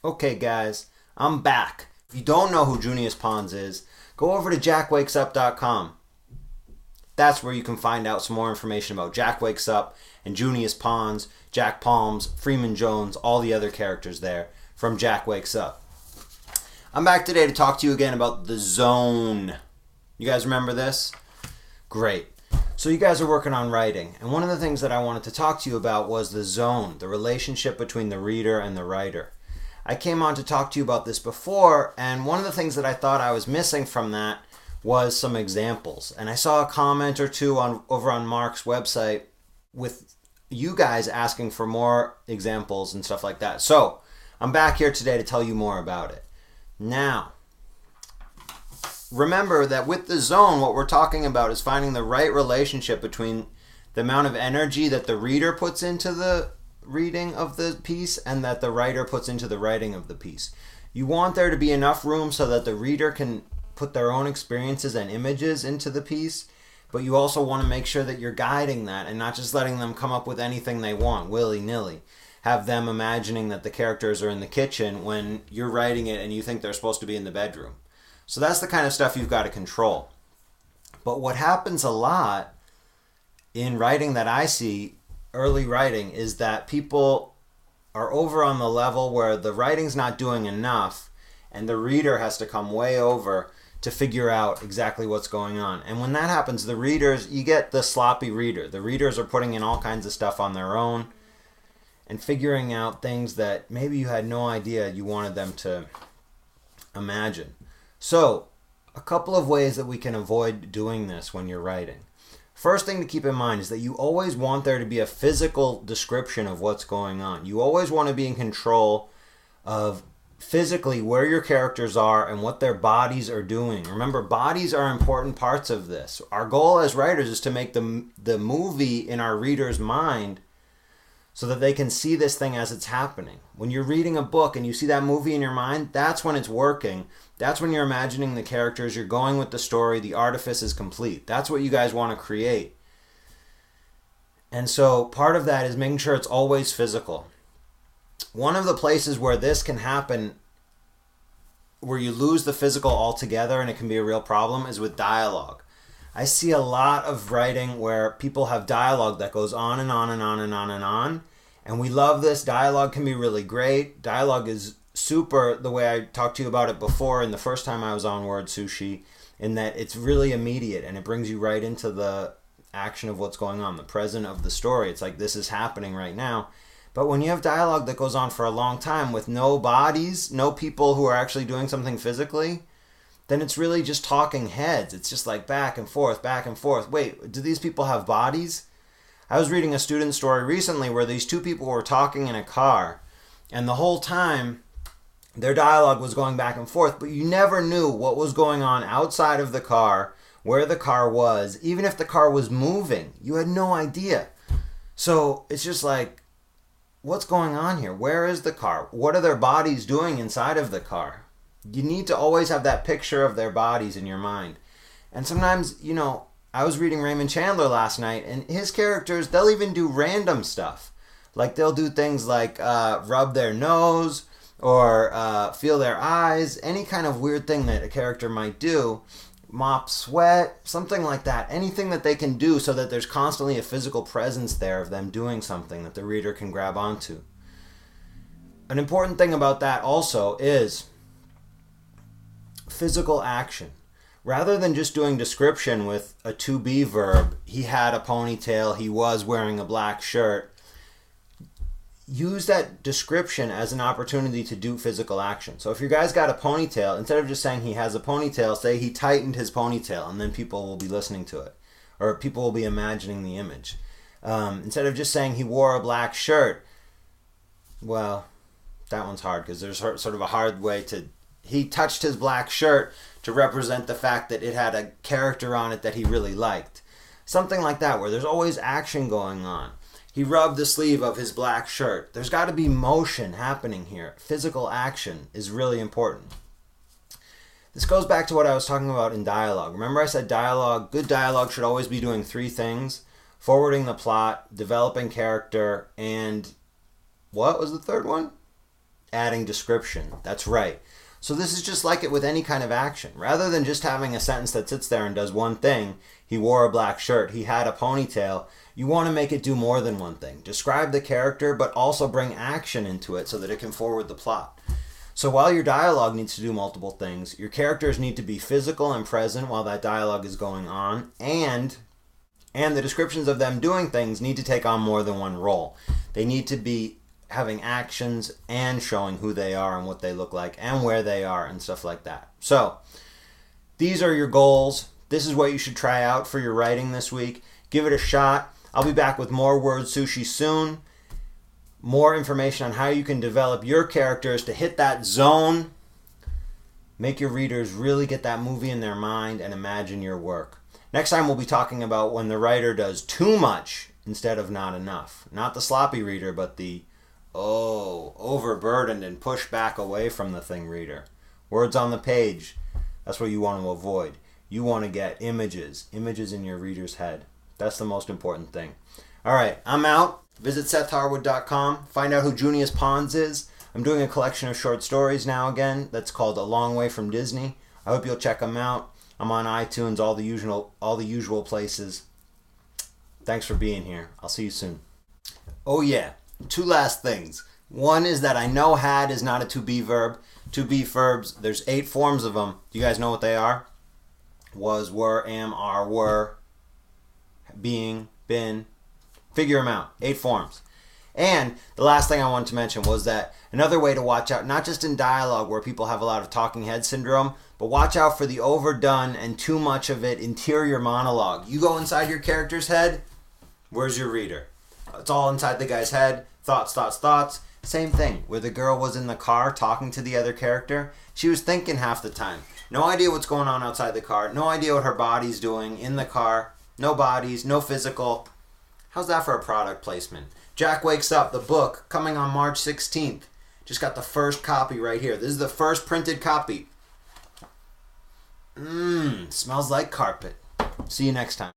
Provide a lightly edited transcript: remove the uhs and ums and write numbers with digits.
Okay, guys, I'm back. If you don't know who Junius Pons is, go over to jackwakes.com. That's where you can find out some more information about Jack Wakes Up and Junius Pons, Jack Palms, Freeman Jones, all the other characters there from Jack Wakes Up. I'm back today to talk to you again about the zone. You guys remember this? Great. So you guys are working on writing, and one of the things that I wanted to talk to you about was the zone, the relationship between the reader and the writer. I came on to talk to you about this before, and one of the things that I thought I was missing from that was some examples. And I saw a comment or two over on Mark's website with you guys asking for more examples and stuff like that. So I'm back here today to tell you more about it. Now, remember that with the zone, what we're talking about is finding the right relationship between the amount of energy that the reader puts into the reading of the piece and that the writer puts into the writing of the piece. You want there to be enough room so that the reader can put their own experiences and images into the piece, but you also want to make sure that you're guiding that and not just letting them come up with anything they want willy-nilly. Have them imagining that the characters are in the kitchen when you're writing it and you think they're supposed to be in the bedroom. So that's the kind of stuff you've got to control. But what happens a lot in writing that I see, early writing, is that people are over on the level where the writing's not doing enough and the reader has to come way over to figure out exactly what's going on. And when that happens, the readers, you get the sloppy reader. The readers are putting in all kinds of stuff on their own and figuring out things that maybe you had no idea you wanted them to imagine. So, a couple of ways that we can avoid doing this when you're writing. First thing to keep in mind is that you always want there to be a physical description of what's going on. You always want to be in control of physically where your characters are and what their bodies are doing. Remember, bodies are important parts of this. Our goal as writers is to make the movie in our reader's mind so that they can see this thing as it's happening. When you're reading a book and you see that movie in your mind, that's when it's working. That's when you're imagining the characters, you're going with the story, the artifice is complete. That's what you guys want to create. And so part of that is making sure it's always physical. One of the places where this can happen, where you lose the physical altogether and it can be a real problem, is with dialogue. I see a lot of writing where people have dialogue that goes on and on and on and on and on. And we love this. Dialogue can be really great. Dialogue is super, the way I talked to you about it before and the first time I was on Word Sushi, in that it's really immediate and it brings you right into the action of what's going on, the present of the story. It's like this is happening right now. But when you have dialogue that goes on for a long time with no bodies, no people who are actually doing something physically, then it's really just talking heads. It's just like back and forth, back and forth. Wait, do these people have bodies? I was reading a student story recently where these two people were talking in a car, and the whole time their dialogue was going back and forth, but you never knew what was going on outside of the car, where the car was. Even if the car was moving, you had no idea. So it's just like, what's going on here? Where is the car? What are their bodies doing inside of the car? You need to always have that picture of their bodies in your mind. And sometimes, I was reading Raymond Chandler last night, and his characters, they'll even do random stuff. Like they'll do things like rub their nose or feel their eyes, any kind of weird thing that a character might do, mop sweat, something like that. Anything that they can do so that there's constantly a physical presence there of them doing something that the reader can grab onto. An important thing about that also is physical action. Rather than just doing description with a to be verb, he had a ponytail, he was wearing a black shirt, use that description as an opportunity to do physical action. So if your guy's got a ponytail, instead of just saying he has a ponytail, say he tightened his ponytail, and then people will be listening to it. Or people will be imagining the image. Instead of just saying he wore a black shirt, well, that one's hard because there's sort of a hard way to... He touched his black shirt to represent the fact that it had a character on it that he really liked. Something like that, where there's always action going on. He rubbed the sleeve of his black shirt. There's got to be motion happening here. Physical action is really important. This goes back to what I was talking about in dialogue. Remember I said dialogue, good dialogue should always be doing three things: forwarding the plot, developing character, and what was the third one? adding description. That's right. So this is just like it with any kind of action. Rather than just having a sentence that sits there and does one thing, he wore a black shirt, he had a ponytail, you want to make it do more than one thing. Describe the character, but also bring action into it so that it can forward the plot. So while your dialogue needs to do multiple things, your characters need to be physical and present while that dialogue is going on, and the descriptions of them doing things need to take on more than one role. They need to be having actions and showing who they are and what they look like and where they are and stuff like that. So these are your goals. This is what you should try out for your writing this week. Give it a shot. I'll be back with more word sushi soon. More information on how you can develop your characters to hit that zone. Make your readers really get that movie in their mind and imagine your work. Next time we'll be talking about when the writer does too much instead of not enough. Not the sloppy reader, but the overburdened and pushed back away from the thing reader. Words on the page. That's what you want to avoid. You want to get images in your reader's head. That's the most important thing. All right, I'm out. Visit SethHarwood.com. Find out who Junius Pons is. I'm doing a collection of short stories now again that's called A Long Way from Disney. I hope you'll check them out. I'm on iTunes, all the usual places. Thanks for being here. I'll see you soon. Oh yeah, 2 last things. One is that I know had is not a to be verb. To be verbs, there's 8 forms of them. Do you guys know what they are? Was, were, am, are, were, being, been. Figure them out. 8 forms. And the last thing I wanted to mention was that another way to watch out, not just in dialogue where people have a lot of talking head syndrome, but watch out for the overdone and too much of it interior monologue. You go inside your character's head, where's your reader? It's all inside the guy's head. Thoughts, thoughts, thoughts. Same thing. Where the girl was in the car talking to the other character, she was thinking half the time. No idea what's going on outside the car. No idea what her body's doing in the car. No bodies, no physical. How's that for a product placement? Jack Wakes Up, the book, coming on March 16th. Just got the first copy right here. This is the first printed copy. Smells like carpet. See you next time.